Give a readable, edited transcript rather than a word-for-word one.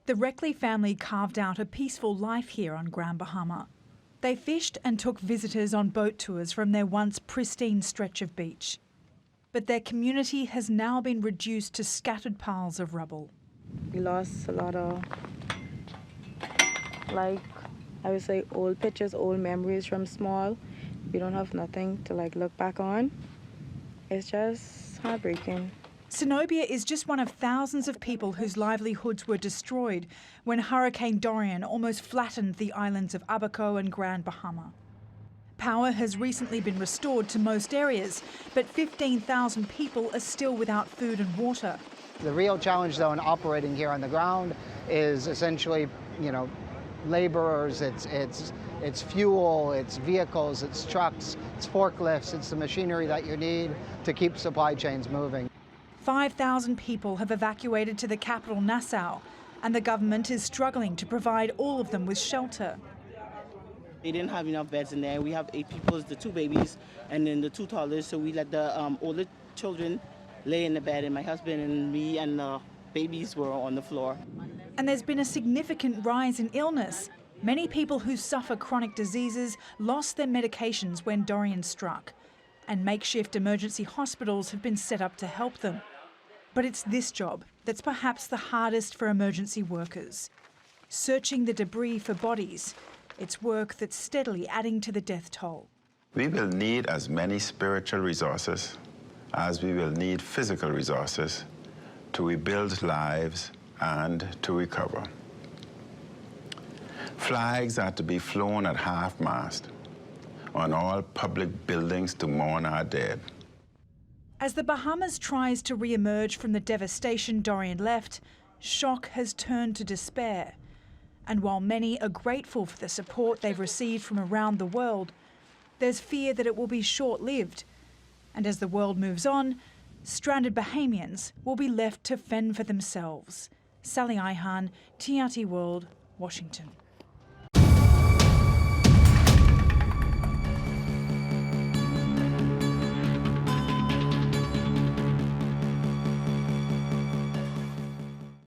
The Reckley family carved out a peaceful life here on Grand Bahama. They fished and took visitors on boat tours from their once pristine stretch of beach. But their community has now been reduced to scattered piles of rubble. We lost a lot of, I would say, old pictures, old memories from small. We don't have nothing to look back on. It's just heartbreaking. Zenobia is just one of thousands of people whose livelihoods were destroyed when Hurricane Dorian almost flattened the islands of Abaco and Grand Bahama. Power has recently been restored to most areas, but 15,000 people are still without food and water. The real challenge, though, in operating here on the ground is essentially, laborers, it's fuel, it's vehicles, it's trucks, it's forklifts, it's the machinery that you need to keep supply chains moving. 5,000 people have evacuated to the capital, Nassau, and the government is struggling to provide all of them with shelter. They didn't have enough beds in there. We have 8 people, the 2 babies, and then the 2 toddlers, so we let the older children lay in the bed, and my husband and me and the babies were on the floor. And there's been a significant rise in illness. Many people who suffer chronic diseases lost their medications when Dorian struck, and makeshift emergency hospitals have been set up to help them. But it's this job that's perhaps the hardest for emergency workers. Searching the debris for bodies, it's work that's steadily adding to the death toll. We will need as many spiritual resources as we will need physical resources to rebuild lives and to recover. Flags are to be flown at half-mast on all public buildings to mourn our dead. As the Bahamas tries to re-emerge from the devastation Dorian left, shock has turned to despair. And while many are grateful for the support they've received from around the world, there's fear that it will be short-lived. And as the world moves on, stranded Bahamians will be left to fend for themselves. Sally Ihan, TRT World, Washington.